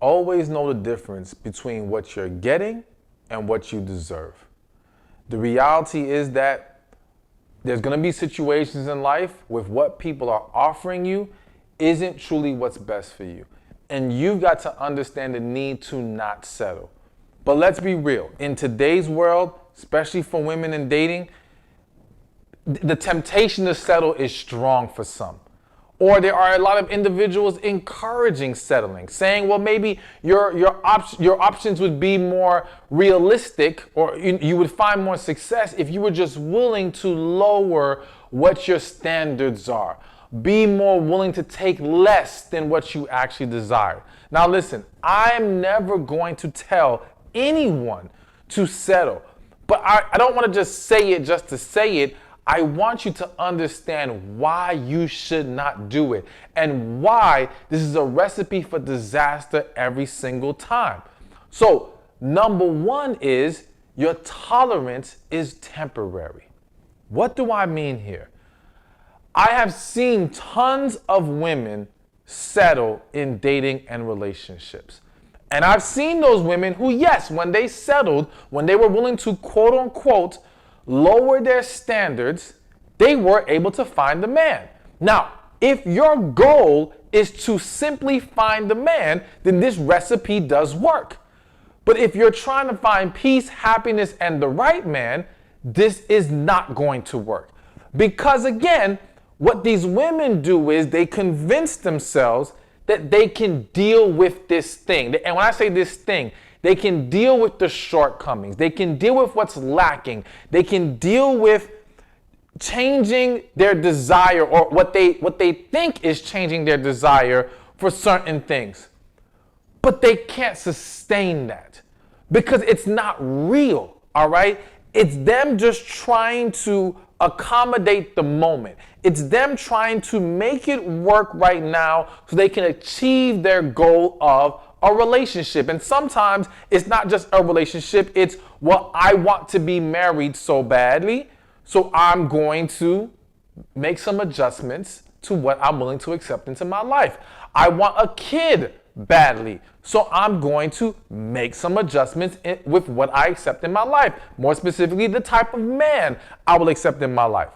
Always know the difference between what you're getting and what you deserve. The reality is that there's going to be situations in life with what people are offering you isn't truly what's best for you. And you've got to understand the need to not settle. But let's be real. In today's world, especially for women in dating, the temptation to settle is strong for some. Or there are a lot of individuals encouraging settling, saying, well, maybe your options would be more realistic, or you would find more success if you were just willing to lower what your standards are. Be more willing to take less than what you actually desire. Now listen, I'm never going to tell anyone to settle, but I don't want to just say it just to say it. I want you to understand why you should not do it and why this is a recipe for disaster every single time. So, number one is your tolerance is temporary. What do I mean here? I have seen tons of women settle in dating and relationships. And I've seen those women who, yes, when they settled, when they were willing to quote unquote lower their standards, they were able to find the man. Now, if your goal is to simply find the man, then this recipe does work. But if you're trying to find peace, happiness, and the right man, this is not going to work. Because again, what these women do is they convince themselves that they can deal with this thing. And when I say this thing, they can deal with the shortcomings. They can deal with what's lacking. They can deal with changing their desire, or what they think is changing their desire for certain things. But they can't sustain that because it's not real, all right? It's them just trying to accommodate the moment. It's them trying to make it work right now so they can achieve their goal of a relationship. And sometimes it's not just a relationship, it's, well, I want to be married so badly, so I'm going to make some adjustments to what I'm willing to accept into my life. I want a kid badly, so I'm going to make some adjustments with what I accept in my life. More specifically, the type of man I will accept in my life.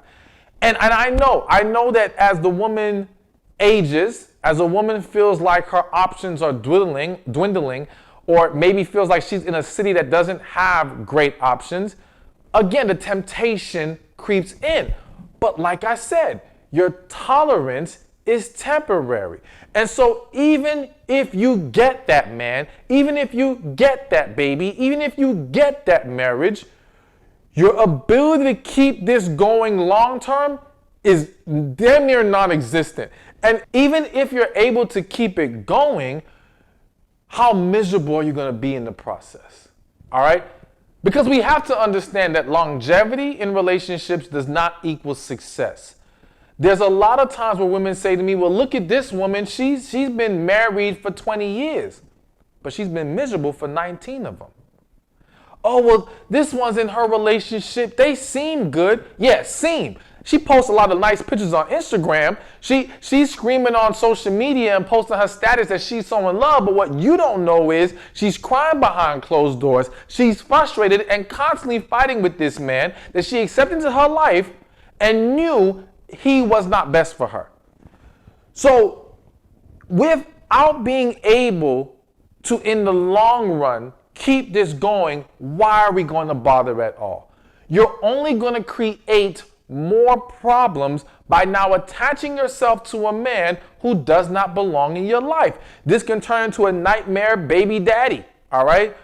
And I know that as the woman ages, as a woman feels like her options are dwindling, or maybe feels like she's in a city that doesn't have great options, again, the temptation creeps in. But like I said, your tolerance is temporary. And so even if you get that man, even if you get that baby, even if you get that marriage, your ability to keep this going long term is damn near non-existent. And even if you're able to keep it going, how miserable are you going to be in the process? All right? Because we have to understand that longevity in relationships does not equal success. There's a lot of times where women say to me, well, look at this woman. She's been married for 20 years, but she's been miserable for 19 of them. Oh, well, this one's in her relationship. They seem good. Yeah, seem. She posts a lot of nice pictures on Instagram. She's screaming on social media and posting her status that she's so in love. But what you don't know is she's crying behind closed doors. She's frustrated and constantly fighting with this man that she accepted into her life and knew he was not best for her. So without being able to, in the long run, keep this going, why are we going to bother at all? You're only going to create more problems by now attaching yourself to a man who does not belong in your life. This can turn into a nightmare baby daddy, all right?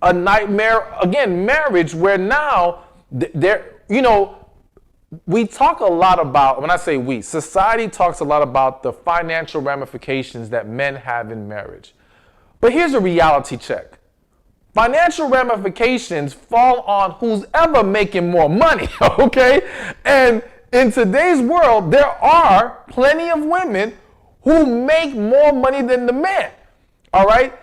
A nightmare, again, marriage where now we talk a lot about, when I say we, society talks a lot about the financial ramifications that men have in marriage. But here's a reality check. Financial ramifications fall on who's ever making more money, okay? And in today's world, there are plenty of women who make more money than the man, all right?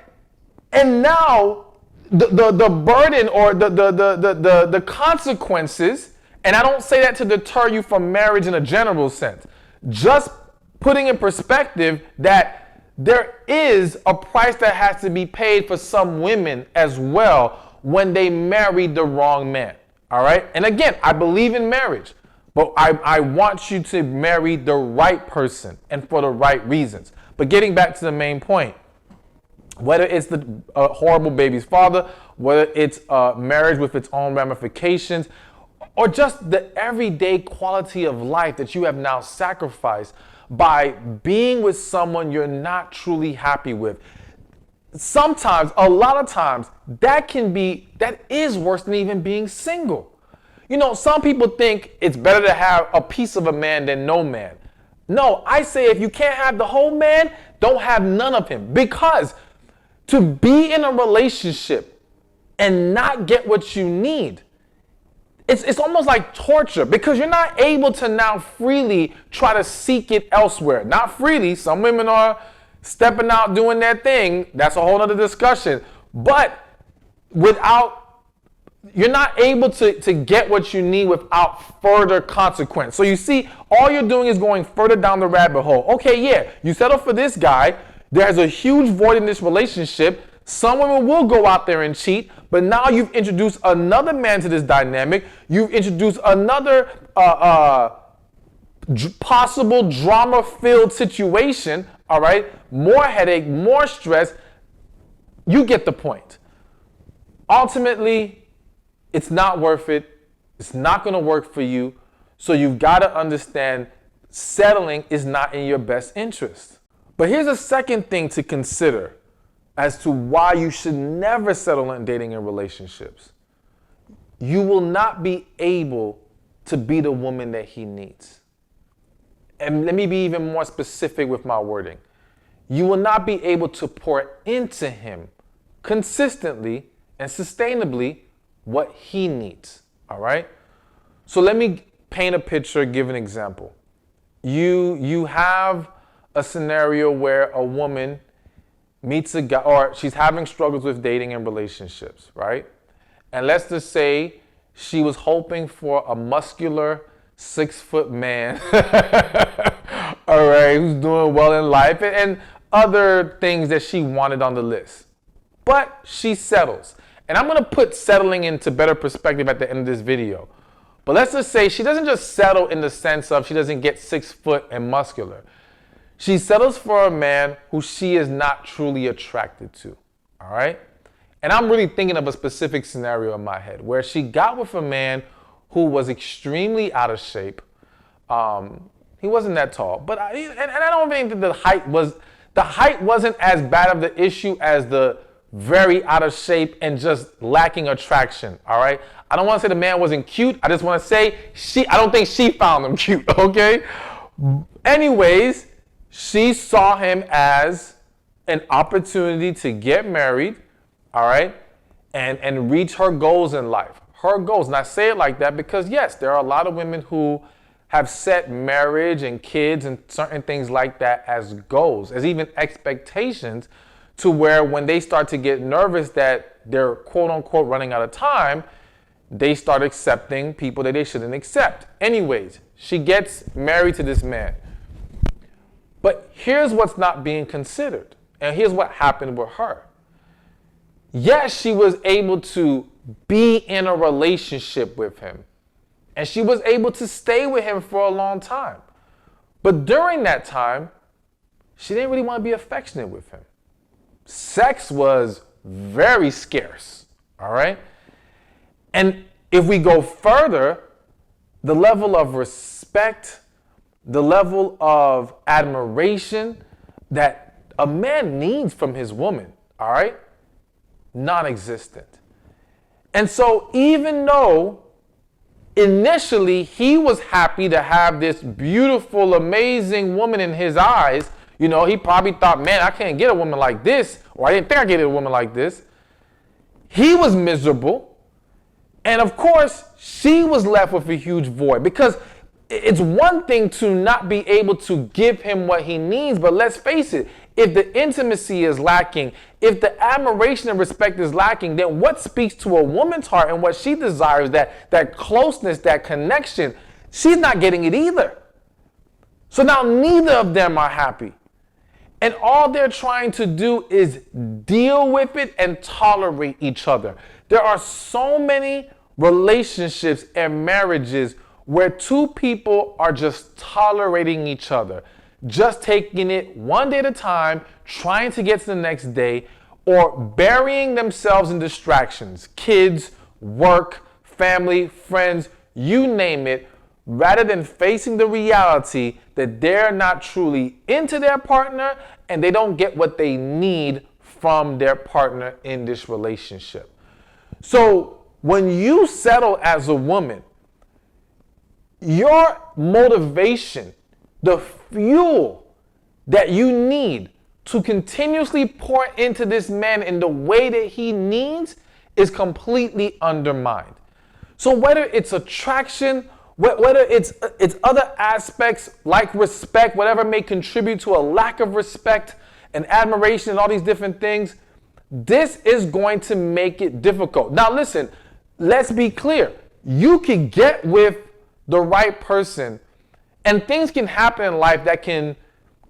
And now the burden or the consequences, and I don't say that to deter you from marriage in a general sense, just putting in perspective that there is a price that has to be paid for some women as well when they marry the wrong man. All right? And again, I believe in marriage, but I want you to marry the right person and for the right reasons. But getting back to the main point, whether it's the horrible baby's father, whether it's marriage with its own ramifications, or just the everyday quality of life that you have now sacrificed by being with someone you're not truly happy with. Sometimes, a lot of times, that is worse than even being single. You know, some people think it's better to have a piece of a man than no man. No, I say if you can't have the whole man, don't have none of him. Because to be in a relationship and not get what you need, it's almost like torture, because you're not able to now freely try to seek it elsewhere. Not freely. Some women are stepping out doing their thing. That's a whole other discussion. But you're not able to get what you need without further consequence. So you see, all you're doing is going further down the rabbit hole. Okay, yeah, you settle for this guy. There's a huge void in this relationship. Some women will go out there and cheat, but now you've introduced another man to this dynamic. You've introduced another possible drama-filled situation, all right? More headache, more stress. You get the point. Ultimately, it's not worth it. It's not going to work for you. So you've got to understand settling is not in your best interest. But here's a second thing to consider as to why you should never settle in dating and relationships. You will not be able to be the woman that he needs. And let me be even more specific with my wording. You will not be able to pour into him consistently and sustainably what he needs, all right? So let me paint a picture, give an example. You have a scenario where a woman meets a guy, or she's having struggles with dating and relationships, right? And let's just say she was hoping for a muscular 6-foot man, all right, who's doing well in life, and other things that she wanted on the list. But she settles. And I'm going to put settling into better perspective at the end of this video. But let's just say she doesn't just settle in the sense of she doesn't get 6 foot and muscular. She settles for a man who she is not truly attracted to, all right? And I'm really thinking of a specific scenario in my head where she got with a man who was extremely out of shape. He wasn't that tall, but I don't think that the height wasn't as bad of the issue as the very out of shape and just lacking attraction, all right? I don't want to say the man wasn't cute. I just want to say I don't think she found him cute, okay? Anyways, she saw him as an opportunity to get married, all right, and reach her goals in life. Her goals. And I say it like that because, yes, there are a lot of women who have set marriage and kids and certain things like that as goals, as even expectations, to where when they start to get nervous that they're quote-unquote running out of time, they start accepting people that they shouldn't accept. Anyways, she gets married to this man. But here's what's not being considered. And here's what happened with her. Yes, she was able to be in a relationship with him. And she was able to stay with him for a long time. But during that time, she didn't really want to be affectionate with him. Sex was very scarce, all right? And if we go further, the level of respect, the level of admiration that a man needs from his woman, all right, non-existent. And so even though initially he was happy to have this beautiful, amazing woman in his eyes, you know, he probably thought, man, I can't get a woman like this, or I didn't think I could get a woman like this. He was miserable. And of course, she was left with a huge void, because it's one thing to not be able to give him what he needs, but let's face it, if the intimacy is lacking, if the admiration and respect is lacking, then what speaks to a woman's heart and what she desires, that closeness, that connection, she's not getting it either. So now neither of them are happy. And all they're trying to do is deal with it and tolerate each other. There are so many relationships and marriages where two people are just tolerating each other, just taking it one day at a time, trying to get to the next day, or burying themselves in distractions, kids, work, family, friends, you name it, rather than facing the reality that they're not truly into their partner and they don't get what they need from their partner in this relationship. So when you settle as a woman, your motivation, the fuel that you need to continuously pour into this man in the way that he needs is completely undermined. So whether it's attraction, whether it's other aspects like respect, whatever may contribute to a lack of respect and admiration and all these different things, this is going to make it difficult. Now listen, let's be clear. You can get with the right person and things can happen in life that can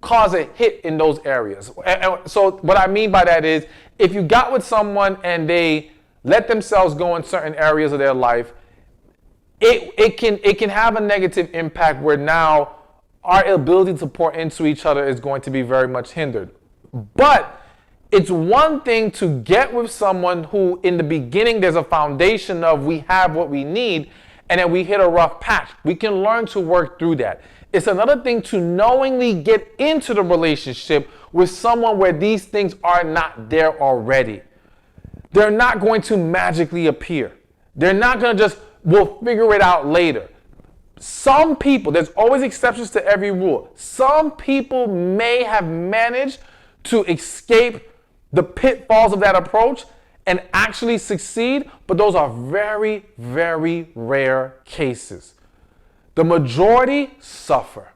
cause a hit in those areas. And so what I mean by that is if you got with someone and they let themselves go in certain areas of their life, it can have a negative impact where now our ability to pour into each other is going to be very much hindered. But it's one thing to get with someone who in the beginning there's a foundation of we have what we need and then we hit a rough patch. We can learn to work through that. It's another thing to knowingly get into the relationship with someone where these things are not there already. They're not going to magically appear. They're not going to just, we'll figure it out later. Some people, there's always exceptions to every rule. Some people may have managed to escape the pitfalls of that approach and actually succeed, but those are very, very rare cases. The majority suffer,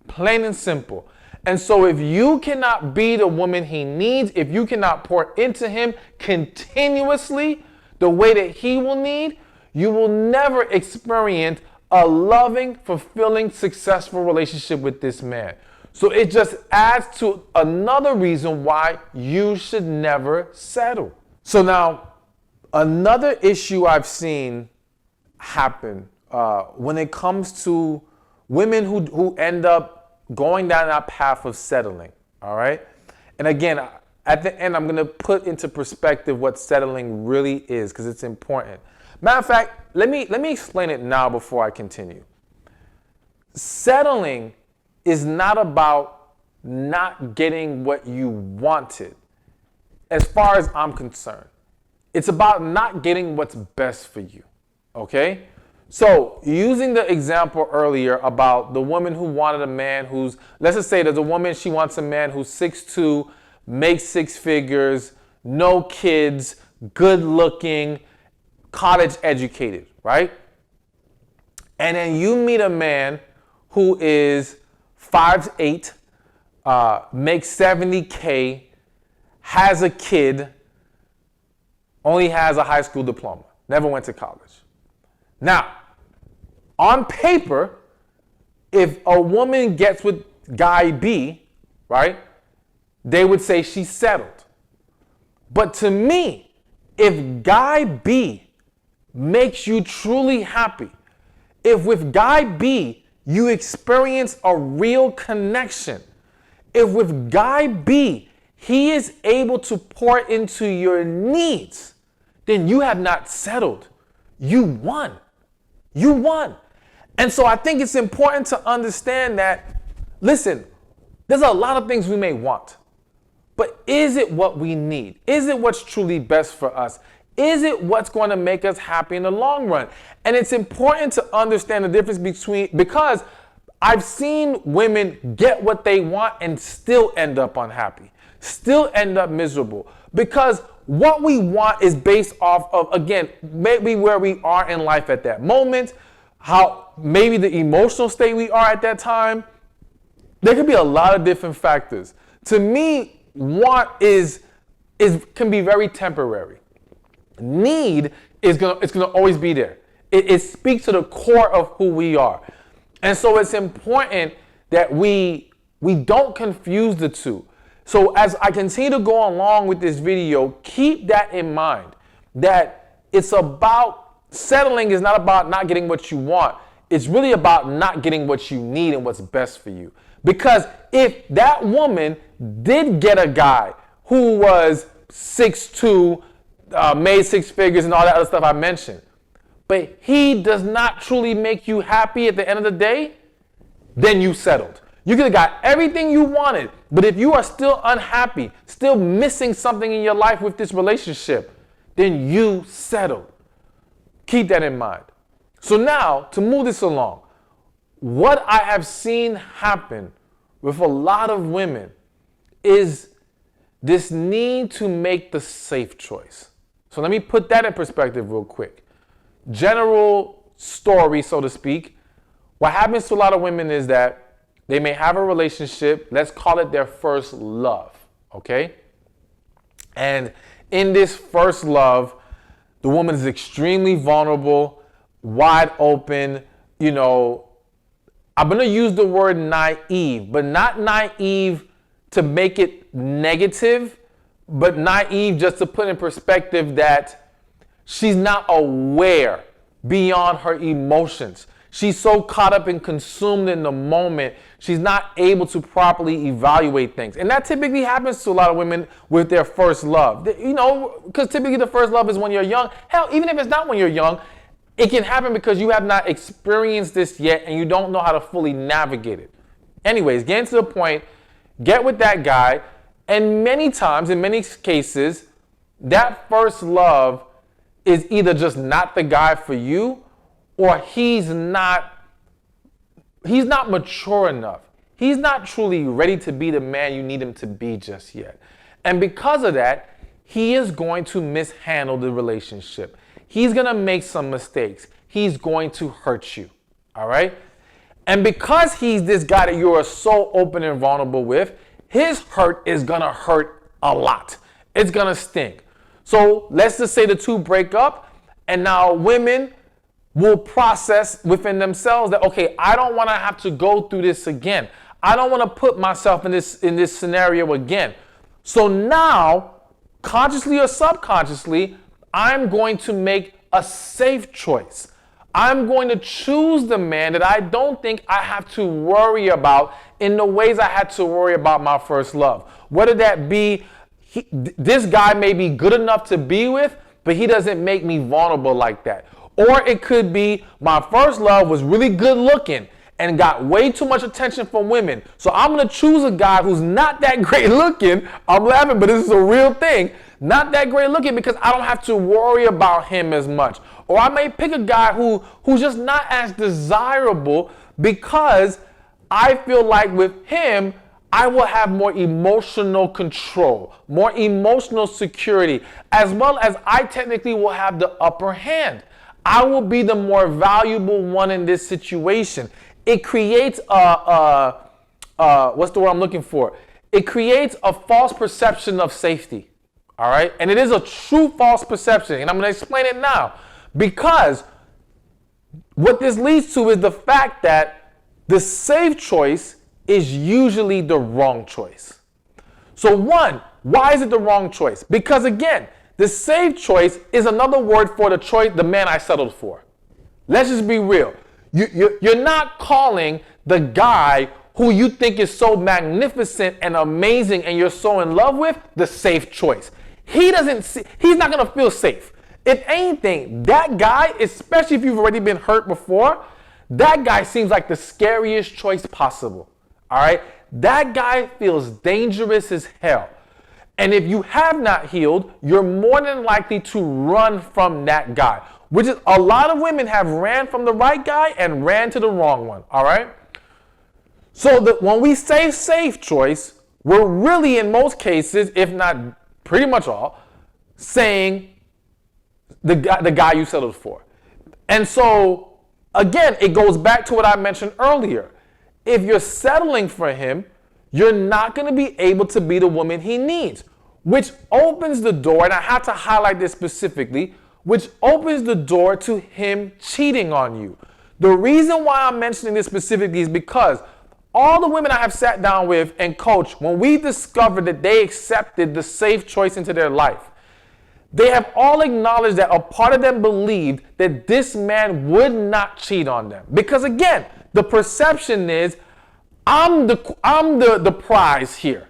plain and simple. And so if you cannot be the woman he needs, if you cannot pour into him continuously the way that he will need, you will never experience a loving, fulfilling, successful relationship with this man. So it just adds to another reason why you should never settle. So now, another issue I've seen happen when it comes to women who end up going down that path of settling, all right? And again, at the end, I'm going to put into perspective what settling really is because it's important. Matter of fact, let me explain it now before I continue. Settling is not about not getting what you wanted, as far as I'm concerned. It's about not getting what's best for you, okay? So using the example earlier about the woman who wanted a man who's, let's just say there's a woman, she wants a man who's 6'2", makes 6 figures, no kids, good looking, college educated, right? And then you meet a man who is 5'8", makes $70K, has a kid, only has a high school diploma, never went to college. Now, on paper, if a woman gets with guy B, right, they would say she's settled. But to me, if guy B makes you truly happy, if with guy B you experience a real connection, if with guy B he is able to pour into your needs, then you have not settled. You won. You won. And so I think it's important to understand that, listen, there's a lot of things we may want, but is it what we need? Is it what's truly best for us? Is it what's going to make us happy in the long run? And it's important to understand the difference because I've seen women get what they want and still end up unhappy, still end up miserable, because what we want is based off of, again, maybe where we are in life at that moment, how maybe the emotional state we are at that time. There could be a lot of different factors. To me, want can be very temporary. Need it's gonna always be there. It speaks to the core of who we are. And so it's important that we don't confuse the two. So as I continue to go along with this video, keep that in mind, that it's about settling is not about not getting what you want. It's really about not getting what you need and what's best for you. Because if that woman did get a guy who was 6'2", made six figures and all that other stuff I mentioned, but he does not truly make you happy at the end of the day, then you settled. You could have got everything you wanted, but if you are still unhappy, still missing something in your life with this relationship, then you settled. Keep that in mind. So now, to move this along, what I have seen happen with a lot of women is this need to make the safe choice. So let me put that in perspective real quick. General story, so to speak. What happens to a lot of women is that they may have a relationship, let's call it their first love, okay? And in this first love, the woman is extremely vulnerable, wide open, I'm gonna use the word naive, but not naive to make it negative, but naive just to put in perspective that she's not aware beyond her emotions. She's so caught up and consumed in the moment, she's not able to properly evaluate things. And that typically happens to a lot of women with their first love. Because typically the first love is when you're young. Hell, even if it's not when you're young, it can happen because you have not experienced this yet and you don't know how to fully navigate it. Anyways, getting to the point, get with that guy, and many times, in many cases, that first love is either just not the guy for you, or he's not mature enough. He's not truly ready to be the man you need him to be just yet. And because of that, he is going to mishandle the relationship. He's going to make some mistakes. He's going to hurt you. All right? And because he's this guy that you are so open and vulnerable with, his hurt is going to hurt a lot. It's going to sting. So let's just say the two break up, and now women will process within themselves that, okay, I don't want to have to go through this again. I don't want to put myself in this scenario again. So now, consciously or subconsciously, I'm going to make a safe choice. I'm going to choose the man that I don't think I have to worry about in the ways I had to worry about my first love. Whether that be, this guy may be good enough to be with, but he doesn't make me vulnerable like that. Or it could be my first love was really good looking and got way too much attention from women. So I'm going to choose a guy who's not that great looking. I'm laughing, but this is a real thing. Not that great looking because I don't have to worry about him as much. Or I may pick a guy who's just not as desirable because I feel like with him, I will have more emotional control, more emotional security, as well as I technically will have the upper hand. I will be the more valuable one in this situation. It creates what's the word I'm looking for? It creates a false perception of safety. All right. And it is a true false perception. And I'm going to explain it now, because what this leads to is the fact that the safe choice is usually the wrong choice. So one, why is it the wrong choice? Because again, the safe choice is another word for the choice, the man I settled for. Let's just be real. You're not calling the guy who you think is so magnificent and amazing and you're so in love with the safe choice. He's not going to feel safe. If anything, that guy, especially if you've already been hurt before, that guy seems like the scariest choice possible. All right? That guy feels dangerous as hell. And if you have not healed, you're more than likely to run from that guy, which is a lot of women have ran from the right guy and ran to the wrong one. All right. So when we say safe choice, we're really in most cases, if not pretty much all, saying the guy you settled for. And so again, it goes back to what I mentioned earlier. If you're settling for him, you're not going to be able to be the woman he needs, which opens the door, and I have to highlight this specifically, which opens the door to him cheating on you. The reason why I'm mentioning this specifically is because all the women I have sat down with and coached, when we discovered that they accepted the safe choice into their life, they have all acknowledged that a part of them believed that this man would not cheat on them. Because again, the perception is, I'm the prize here.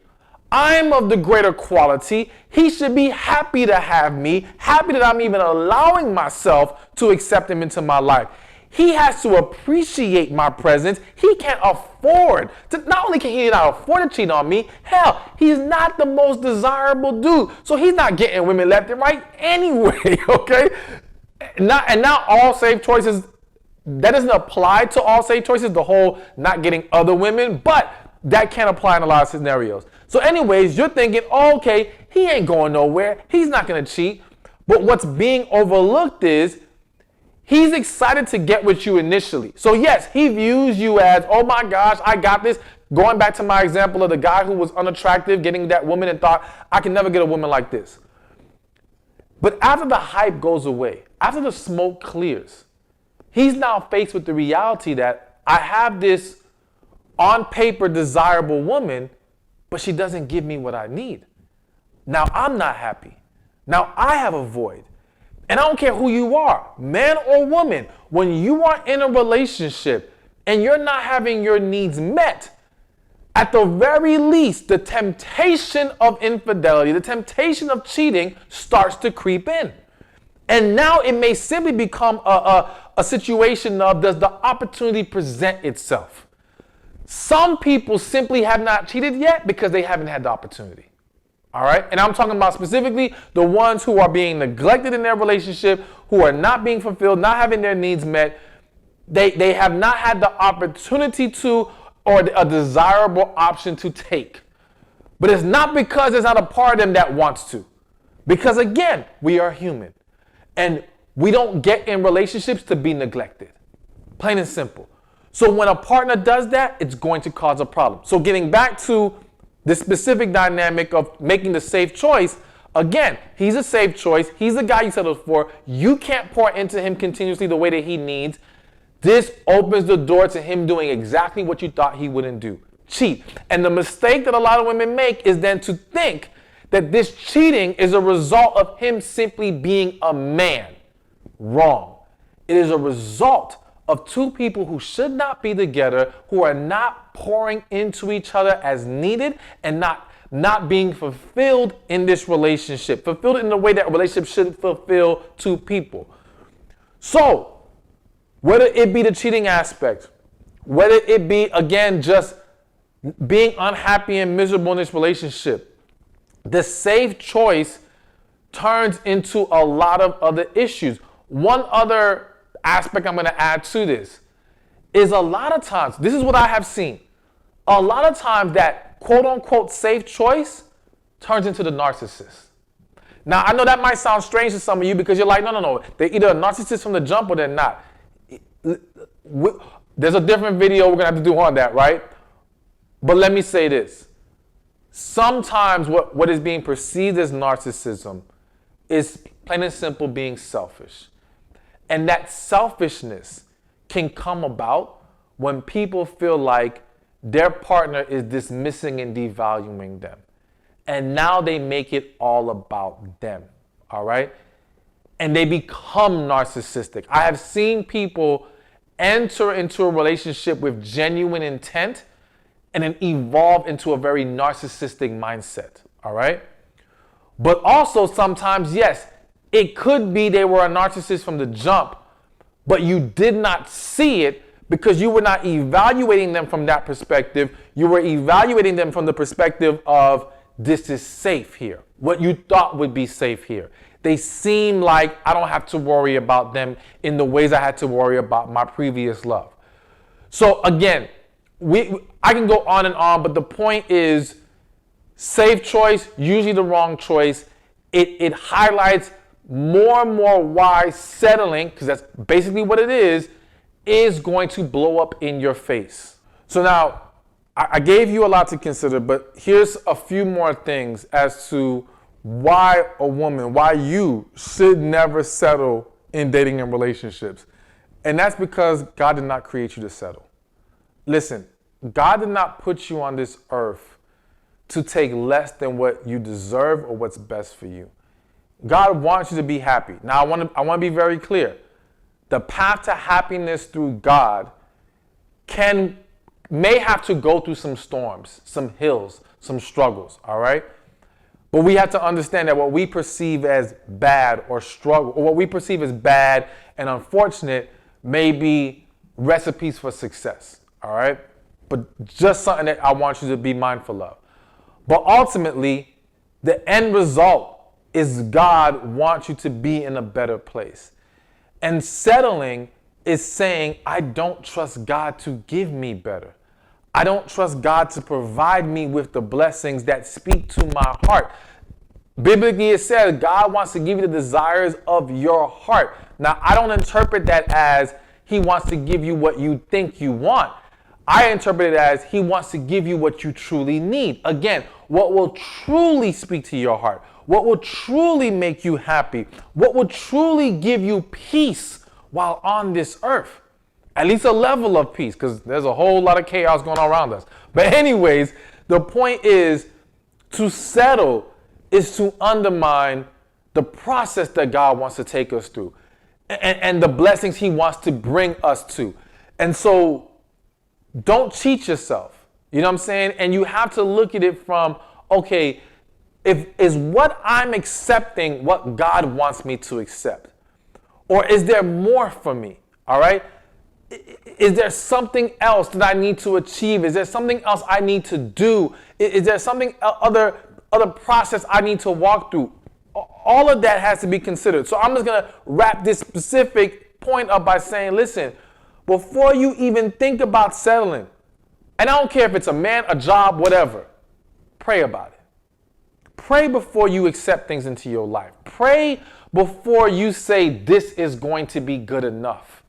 I'm of the greater quality. He should be happy to have me, happy that I'm even allowing myself to accept him into my life. He has to appreciate my presence. He can't afford to, not only can he not afford to cheat on me, hell, he's not the most desirable dude. So he's not getting women left and right anyway, okay? And not all safe choices, that doesn't apply to all safe choices, the whole not getting other women, but that can apply in a lot of scenarios. So anyways, you're thinking, oh, okay, he ain't going nowhere. He's not going to cheat. But what's being overlooked is he's excited to get with you initially. So yes, he views you as, oh my gosh, I got this. Going back to my example of the guy who was unattractive, getting that woman and thought, I can never get a woman like this. But after the hype goes away, after the smoke clears, he's now faced with the reality that I have this on paper desirable woman, but she doesn't give me what I need. Now I'm not happy. Now I have a void. And I don't care who you are, man or woman, when you are in a relationship and you're not having your needs met, at the very least, the temptation of infidelity, the temptation of cheating starts to creep in. And now it may simply become a situation of, does the opportunity present itself? Some people simply have not cheated yet because they haven't had the opportunity. All right. And I'm talking about specifically the ones who are being neglected in their relationship, who are not being fulfilled, not having their needs met. They have not had the opportunity to, or a desirable option to take. But it's not because there's not a part of them that wants to. Because again, we are human. And we don't get in relationships to be neglected. Plain and simple. So when a partner does that, it's going to cause a problem. So getting back to the specific dynamic of making the safe choice, again, he's a safe choice. He's the guy you settled for. You can't pour into him continuously the way that he needs. This opens the door to him doing exactly what you thought he wouldn't do. Cheat. And the mistake that a lot of women make is then to think that this cheating is a result of him simply being a man. Wrong. It is a result of two people who should not be together, who are not pouring into each other as needed and not being fulfilled in this relationship. Fulfilled in the way that a relationship should fulfill two people. So, whether it be the cheating aspect, whether it be, again, just being unhappy and miserable in this relationship, the safe choice turns into a lot of other issues. One other aspect I'm going to add to this is a lot of times, this is what I have seen, a lot of times that quote unquote safe choice turns into the narcissist. Now, I know that might sound strange to some of you because you're like, no. They're either a narcissist from the jump or they're not. There's a different video we're going to have to do on that, right? But let me say this. Sometimes what is being perceived as narcissism is plain and simple being selfish. And that selfishness can come about when people feel like their partner is dismissing and devaluing them. And now they make it all about them, all right? And they become narcissistic. I have seen people enter into a relationship with genuine intent and then evolve into a very narcissistic mindset, all right? But also sometimes, yes, it could be they were a narcissist from the jump, but you did not see it because you were not evaluating them from that perspective. You were evaluating them from the perspective of, this is safe here. What you thought would be safe here. They seem like I don't have to worry about them in the ways I had to worry about my previous love. So again, I can go on and on, but the point is, safe choice, usually the wrong choice. It highlights more and more why settling, because that's basically what it is going to blow up in your face. So now, I gave you a lot to consider, but here's a few more things as to why you should never settle in dating and relationships. And that's because God did not create you to settle. Listen, God did not put you on this earth to take less than what you deserve or what's best for you. God wants you to be happy. Now, I want to be very clear. The path to happiness through God may have to go through some storms, some hills, some struggles, all right? But we have to understand that what we perceive as bad or struggle, or what we perceive as bad and unfortunate may be recipes for success, all right? But just something that I want you to be mindful of. But ultimately, the end result is God wants you to be in a better place. And settling is saying, I don't trust God to give me better. I don't trust God to provide me with the blessings that speak to my heart. Biblically, it says God wants to give you the desires of your heart. Now, I don't interpret that as he wants to give you what you think you want. I interpret it as he wants to give you what you truly need. Again, what will truly speak to your heart, what will truly make you happy, what will truly give you peace while on this earth. At least a level of peace, because there's a whole lot of chaos going on around us. But anyways, the point is, to settle is to undermine the process that God wants to take us through and the blessings he wants to bring us to. And so don't cheat yourself. You know what I'm saying? And you have to look at it from, okay, is what I'm accepting what God wants me to accept? Or is there more for me? All right? Is there something else that I need to achieve? Is there something else I need to do? Is there something other process I need to walk through? All of that has to be considered. So I'm just going to wrap this specific point up by saying, listen, before you even think about settling, and I don't care if it's a man, a job, whatever, pray about it. Pray before you accept things into your life. Pray before you say this is going to be good enough.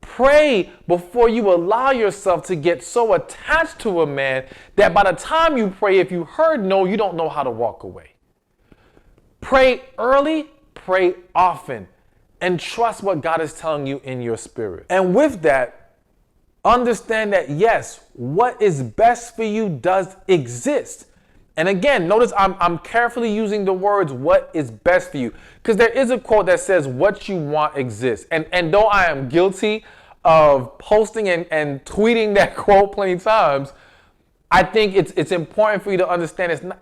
Pray before you allow yourself to get so attached to a man that by the time you pray, if you heard no, you don't know how to walk away. Pray early, pray often, and trust what God is telling you in your spirit. And with that, understand that yes, what is best for you does exist. And again, notice I'm carefully using the words, what is best for you. Because there is a quote that says, what you want exists. And though I am guilty of posting and tweeting that quote plenty of times, I think it's important for you to understand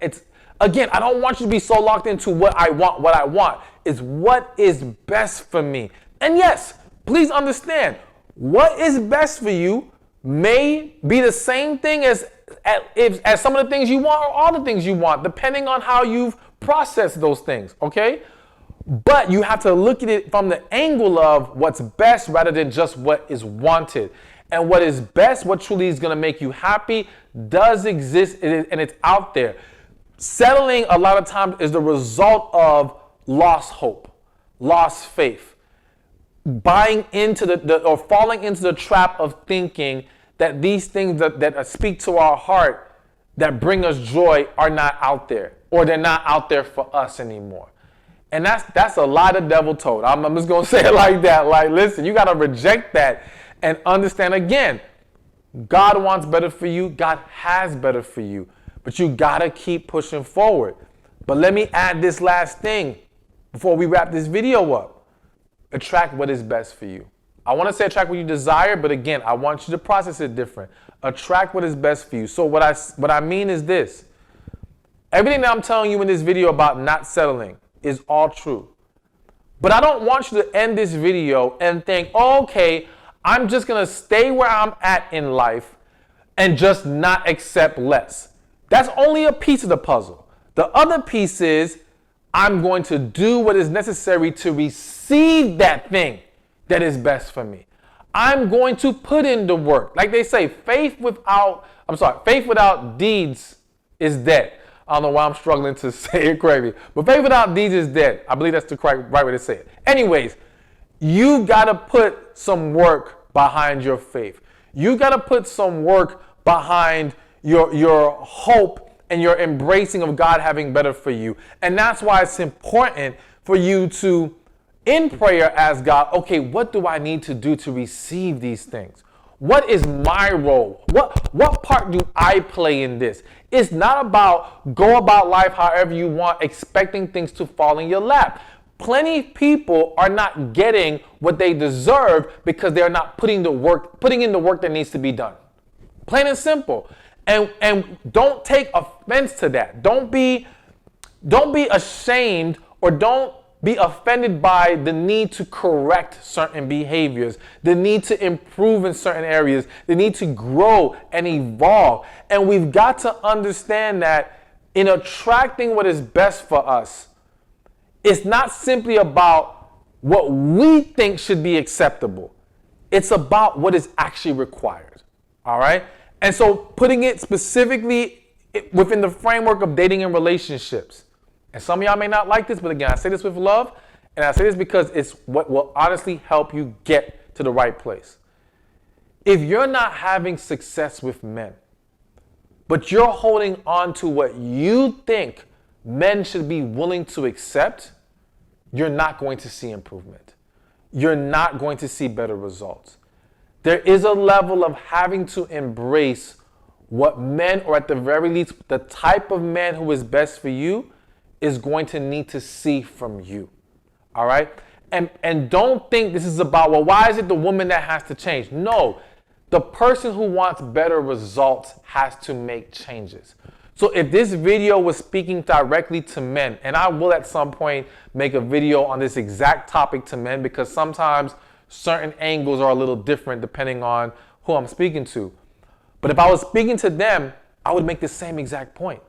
again, I don't want you to be so locked into what I want. It's what is best for me. And yes, please understand, what is best for you may be the same thing as some of the things you want or all the things you want, depending on how you've processed those things, okay? But you have to look at it from the angle of what's best rather than just what is wanted. And what is best, what truly is going to make you happy, does exist and it's out there. Settling a lot of times is the result of lost hope, lost faith, buying into or falling into the trap of thinking that these things that speak to our heart, that bring us joy, are not out there, or they're not out there for us anymore. And that's a lot of devil told. I'm just going to say it like that. Like, listen, you got to reject that and understand, again, God wants better for you. God has better for you. But you got to keep pushing forward. But let me add this last thing before we wrap this video up. Attract what is best for you. I want to say attract what you desire, but again, I want you to process it different. Attract what is best for you. So what I mean is this. Everything that I'm telling you in this video about not settling is all true. But I don't want you to end this video and think, oh, okay, I'm just going to stay where I'm at in life and just not accept less. That's only a piece of the puzzle. The other piece is I'm going to do what is necessary to receive that thing that is best for me. I'm going to put in the work. Like they say, faith without deeds is dead. I don't know why I'm struggling to say it correctly, but faith without deeds is dead. I believe that's the right way to say it. Anyways, you got to put some work behind your faith. You got to put some work behind your hope and your embracing of God having better for you. And that's why it's important for you to, in prayer, ask God, okay, what do I need to do to receive these things? What is my role? What part do I play in this? It's not about go about life however you want, expecting things to fall in your lap. Plenty of people are not getting what they deserve because they're not putting in the work that needs to be done. Plain and simple. And don't take offense to that. Don't be ashamed, or don't be offended by the need to correct certain behaviors, the need to improve in certain areas, the need to grow and evolve. And we've got to understand that in attracting what is best for us, it's not simply about what we think should be acceptable. It's about what is actually required. All right? And so putting it specifically within the framework of dating and relationships. And some of y'all may not like this, but again, I say this with love, and I say this because it's what will honestly help you get to the right place. If you're not having success with men, but you're holding on to what you think men should be willing to accept, you're not going to see improvement. You're not going to see better results. There is a level of having to embrace what men, or at the very least, the type of man who is best for you, is going to need to see from you. All right? And don't think this is about, well, why is it the woman that has to change? No, the person who wants better results has to make changes. So if this video was speaking directly to men, and I will at some point make a video on this exact topic to men, because sometimes certain angles are a little different depending on who I'm speaking to. But if I was speaking to them, I would make the same exact point.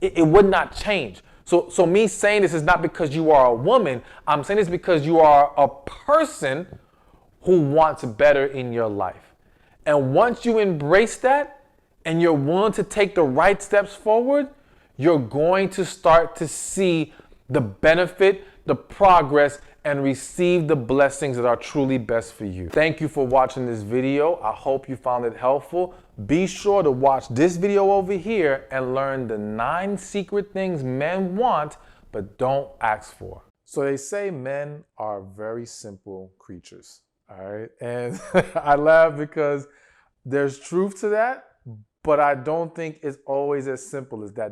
It would not change. So me saying this is not because you are a woman. I'm saying this because you are a person who wants better in your life. And once you embrace that and you're willing to take the right steps forward, you're going to start to see the benefit, the progress, and receive the blessings that are truly best for you. Thank you for watching this video. I hope you found it helpful. Be sure to watch this video over here and learn the 9 secret things men want but don't ask for. So they say men are very simple creatures, all right? And I laugh because there's truth to that, but I don't think it's always as simple as that.